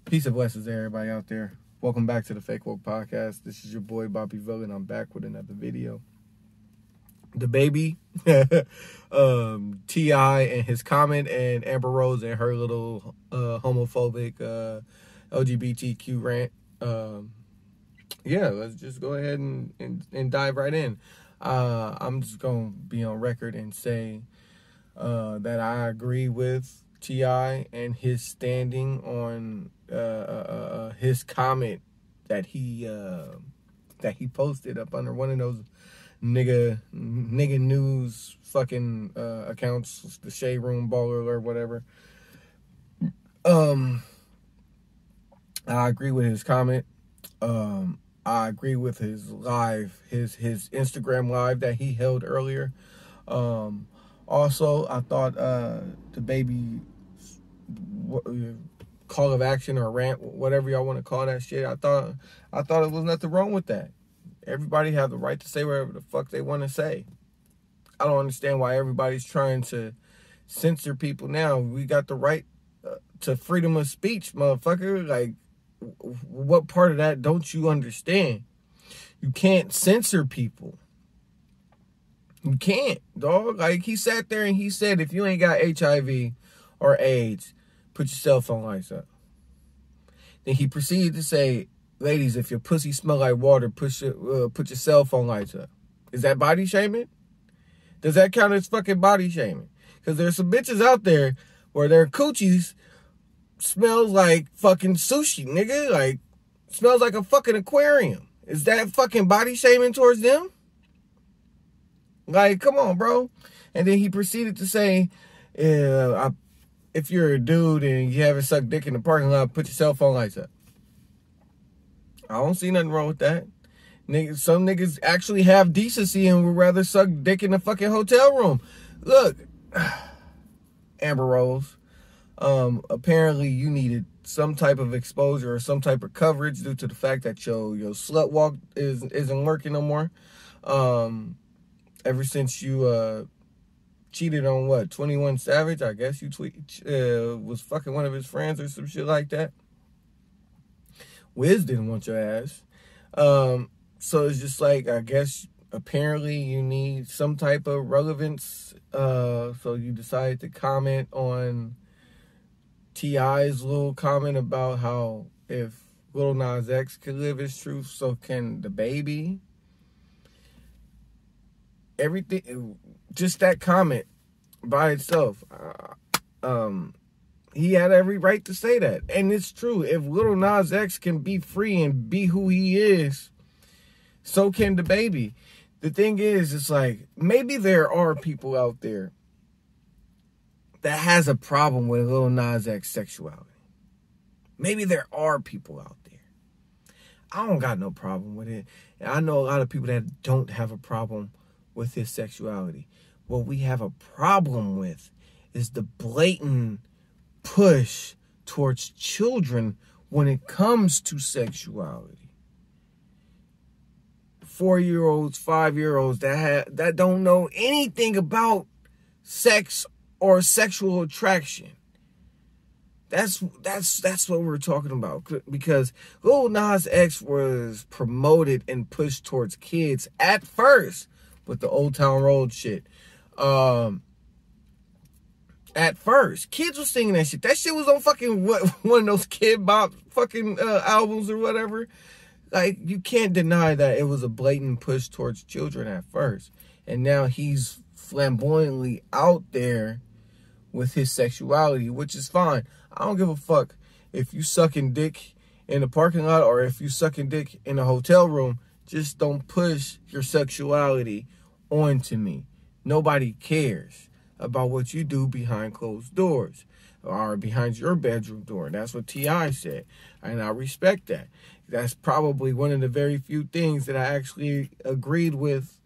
Peace and blessings to everybody out there. Welcome back to the Fake Woke Podcast. This is your boy Bobby VILN. I'm back with another video. Dababy, T.I. and his comment, and Amber Rose and her little homophobic LGBTQ rant. Yeah, let's just go ahead and dive right in. I'm just going to be on record and say that I agree with T.I. and his standing on his comment that he posted up under one of those nigga news fucking accounts, the Shade Room Baller or whatever. I agree with his comment. I agree with his live, his Instagram live that he held earlier. Also, I thought Dababy call of action or rant, whatever y'all want to call that shit, I thought it was nothing wrong with that. Everybody have the right to say whatever the fuck they want to say. I don't understand why everybody's trying to censor people now. We got the right to freedom of speech, motherfucker. Like, what part of that don't you understand? You can't censor people. You can't, dog. Like, he sat there and he said, if you ain't got HIV or AIDS, put your cell phone lights up. Then he proceeded to say, ladies, if your pussy smell like water, put your cell phone lights up. Is that body shaming? Does that count as fucking body shaming? Because there's some bitches out there where their coochies smells like fucking sushi, nigga. Like, smells like a fucking aquarium. Is that fucking body shaming towards them? Like, come on, bro. And then he proceeded to say, if you're a dude and you haven't sucked dick in the parking lot, put your cell phone lights up. I don't see nothing wrong with that. Niggas, some niggas actually have decency and would rather suck dick in the fucking hotel room. Look, Amber Rose, apparently you needed some type of exposure or some type of coverage due to the fact that your slut walk isn't working no more. Ever since you cheated on what, 21 Savage, I guess you was fucking one of his friends or some shit like that. Wiz didn't want your ass. So it's just like, I guess, apparently you need some type of relevance. So you decided to comment on T.I.'s little comment about how if Lil Nas X could live his truth, so can Dababy. Everything, just that comment by itself, he had every right to say that. And it's true. If Lil Nas X can be free and be who he is, so can Dababy. The thing is, it's like, maybe there are people out there that has a problem with Lil Nas X sexuality. Maybe there are people out there. I don't got no problem with it. And I know a lot of people that don't have a problem with his sexuality. What we have a problem with is the blatant push towards children when it comes to sexuality. 4-year-olds, 5-year-olds that don't know anything about sex or sexual attraction. That's what we're talking about, because Lil Nas X was promoted and pushed towards kids at first with the Old Town Road shit. At first, kids were singing that shit. That shit was on fucking one of those Kid Bop fucking albums or whatever. Like, you can't deny that it was a blatant push towards children at first. And now he's flamboyantly out there with his sexuality, which is fine. I don't give a fuck if you sucking dick in the parking lot or if you sucking dick in a hotel room. Just don't push your sexuality onto me. Nobody cares about what you do behind closed doors or behind your bedroom door. That's what T.I. said, and I respect that. That's probably one of the very few things that I actually agreed with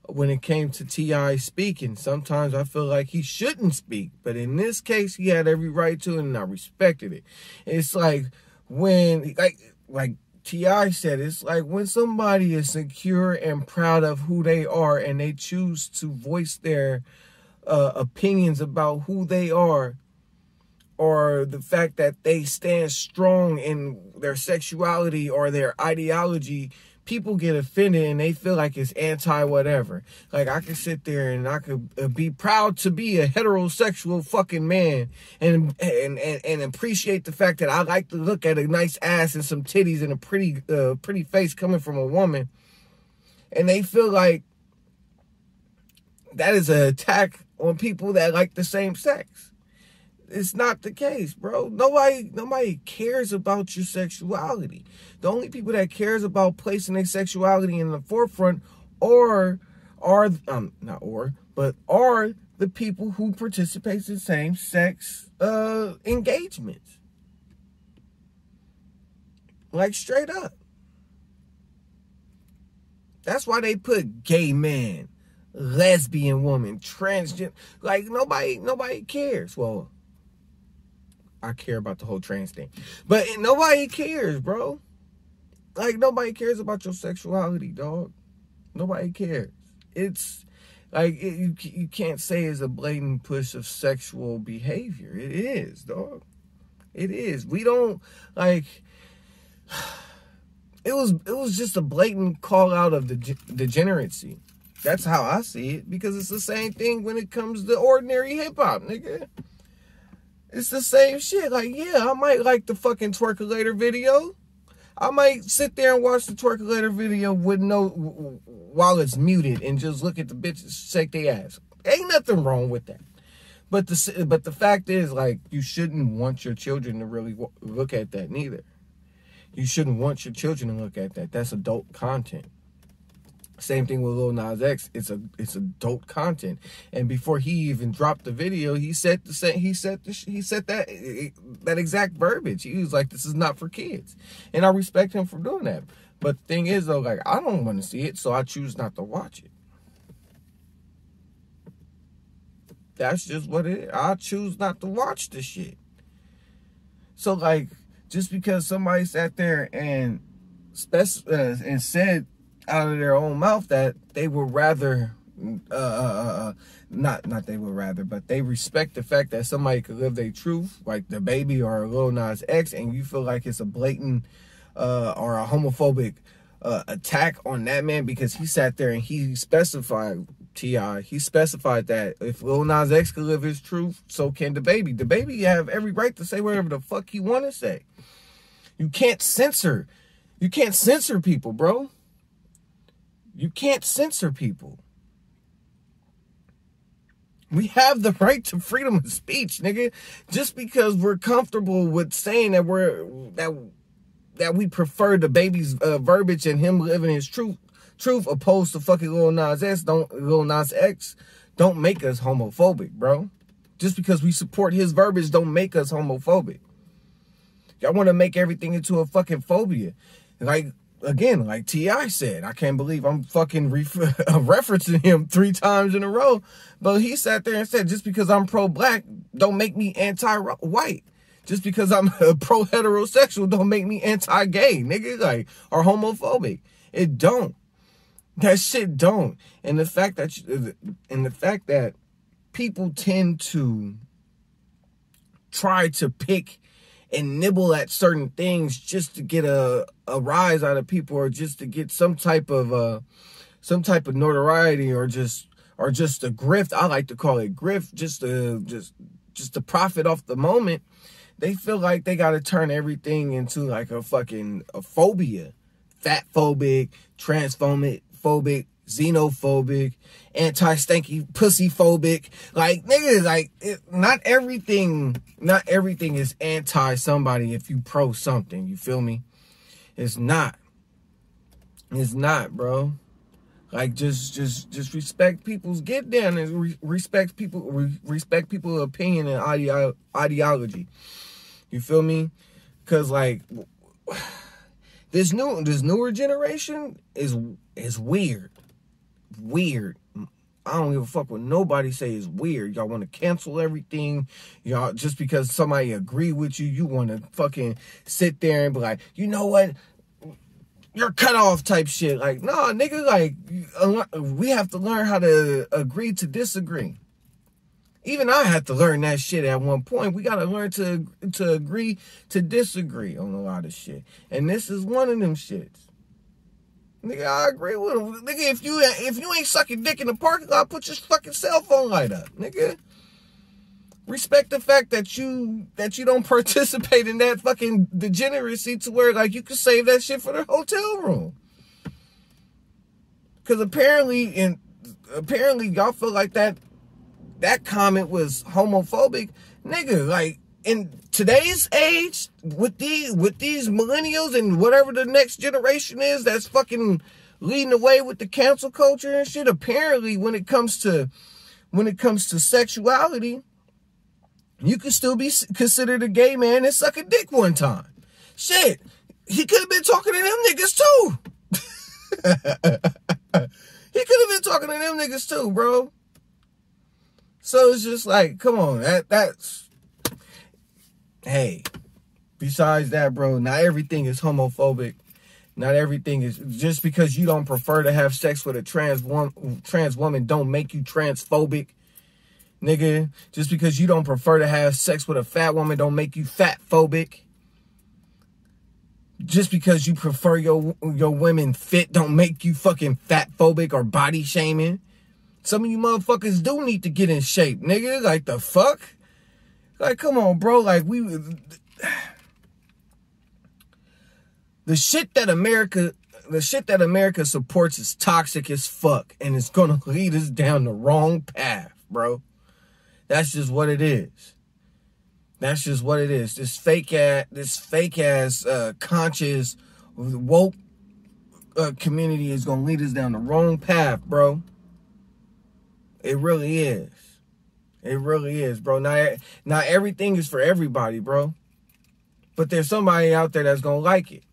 when it came to T.I. speaking. Sometimes I feel like he shouldn't speak, but in this case, he had every right to, and I respected it. It's like when, like T.I. said, it's like when somebody is secure and proud of who they are and they choose to voice their opinions about who they are or the fact that they stand strong in their sexuality or their ideology, people get offended and they feel like it's anti-whatever. Like, I could sit there and I could be proud to be a heterosexual fucking man and appreciate the fact that I like to look at a nice ass and some titties and a pretty face coming from a woman. And they feel like that is an attack on people that like the same sex. It's not the case, bro. Nobody cares about your sexuality. The only people that cares about placing their sexuality in the forefront are the people who participate in same-sex engagements. Like, straight up. That's why they put gay man, lesbian woman, transgender. Like, nobody cares. Well, I care about the whole trans thing. But nobody cares, bro. Like, nobody cares about your sexuality, dog. Nobody cares. It's like, you can't say it's a blatant push of sexual behavior. It is, dog. It is. We don't, like, it was just a blatant call out of the degeneracy. That's how I see it. Because it's the same thing when it comes to ordinary hip-hop, nigga. It's the same shit. Like, yeah, I might like the fucking Twerkulator video. I might sit there and watch the Twerkulator video while it's muted and just look at the bitches shake their ass. Ain't nothing wrong with that. But the fact is, like, you shouldn't want your children to really look at that neither. You shouldn't want your children to look at that. That's adult content. Same thing with Lil Nas X. It's adult content. And before he even dropped the video, he said that exact verbiage. He was like, "This is not for kids," and I respect him for doing that. But the thing is, though, like, I don't want to see it, so I choose not to watch it. That's just what it is. I choose not to watch the shit. So, like, just because somebody sat there and said out of their own mouth that they would rather, not they would rather, but they respect the fact that somebody could live their truth, like Dababy or Lil Nas X, and you feel like it's a blatant or a homophobic attack on that man because he sat there and he specified, he specified that if Lil Nas X could live his truth, so can Dababy. Dababy have every right to say whatever the fuck he want to say. You can't censor people, bro. You can't censor people. We have the right to freedom of speech, nigga. Just because we're comfortable with saying that that we prefer Dababy's verbiage and him living his truth opposed to fucking Lil Nas X don't make us homophobic, bro. Just because we support his verbiage don't make us homophobic. Y'all want to make everything into a fucking phobia. Like, again, like T.I. said, I can't believe I'm fucking referencing him 3 times in a row. But he sat there and said, just because I'm pro-black don't make me anti-white. Just because I'm pro-heterosexual don't make me anti-gay, nigga, like, or homophobic. It don't. That shit don't. And the fact that people tend to try to pick and nibble at certain things just to get a rise out of people, or just to get some type of notoriety, or just a grift. I like to call it grift, just to profit off the moment. They feel like they got to turn everything into like a phobia, fat phobic, transphobic, xenophobic, anti-stanky pussy phobic. Like, niggas, like, not everything is anti somebody if you pro something. You feel me? It's not, bro. Like, just respect people's get down and respect people's opinion and ideology. You feel me? Cause like this newer generation is weird. I don't give a fuck what nobody say is weird. Y'all want to cancel everything. Y'all, just because somebody agree with you, you want to fucking sit there and be like, you know what? You're cut off type shit. Like, nah, nigga, like, we have to learn how to agree to disagree. Even I had to learn that shit at one point. We gotta learn to agree to disagree on a lot of shit. And this is one of them shits. Nigga, I agree with him. Nigga, if you ain't sucking dick in the parking lot, put your fucking cell phone light up, nigga. Respect the fact that you don't participate in that fucking degeneracy to where, like, you can save that shit for the hotel room. Because apparently y'all feel like that comment was homophobic. Nigga, like, in today's age, with these millennials and whatever the next generation is that's fucking leading the way with the cancel culture and shit, apparently when it comes to sexuality, you can still be considered a gay man and suck a dick one time. Shit, he could have been talking to them niggas too. He could have been talking to them niggas too, bro. So it's just like, come on, that's... Hey, besides that, bro, not everything is homophobic. Not everything is... Just because you don't prefer to have sex with a trans woman don't make you transphobic. Nigga, just because you don't prefer to have sex with a fat woman don't make you fat phobic. Just because you prefer your women fit don't make you fucking fat phobic or body shaming. Some of you motherfuckers do need to get in shape, nigga. Like, the fuck? Like, come on, bro. Like, the shit that America supports is toxic as fuck, and it's gonna lead us down the wrong path, bro. That's just what it is. That's just what it is. This fake ass conscious woke community is gonna lead us down the wrong path, bro. It really is. It really is, bro. Not everything is for everybody, bro. But there's somebody out there that's gonna like it.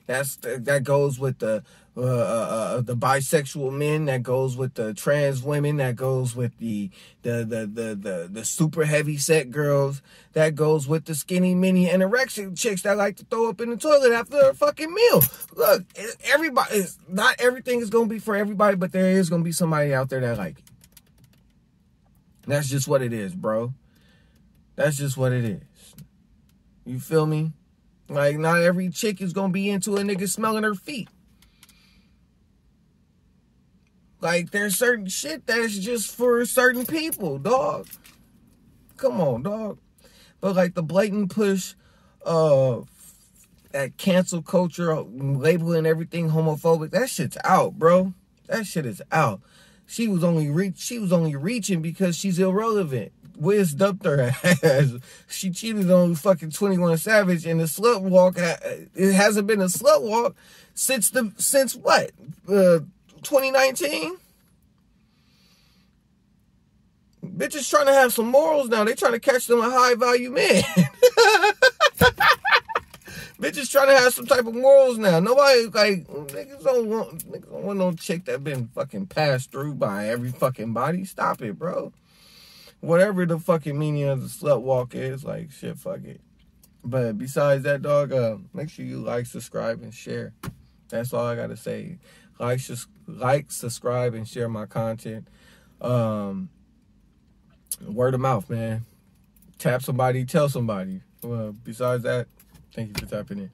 That goes with the bisexual men. That goes with the trans women. That goes with the super heavy set girls. That goes with the skinny mini anorexic chicks that like to throw up in the toilet after a fucking meal. Look, not everything is gonna be for everybody, but there is gonna be somebody out there that like it. That's just what it is, bro. That's just what it is. You feel me? Like, not every chick is gonna be into a nigga smelling her feet. Like, there's certain shit that's just for certain people, dog. Come on, dog. But, like, the blatant push at cancel culture, labeling everything homophobic, that shit's out, bro. That shit is out. She was only reaching because she's irrelevant. Wiz dumped her ass. She cheated on fucking 21 Savage, and the slut walk, it hasn't been a slut walk since what? 2019? Bitches trying to have some morals now. They trying to catch them a high value man. Bitches trying to have some type of morals now. Nobody, like, niggas don't want no chick that been fucking passed through by every fucking body. Stop it, bro. Whatever the fucking meaning of the slut walk is, like, shit, fuck it. But besides that, dog, make sure you like, subscribe, and share. That's all I gotta say. Like, subscribe, and share my content. Word of mouth, man. Tap somebody, tell somebody. Besides that, thank you for tapping in.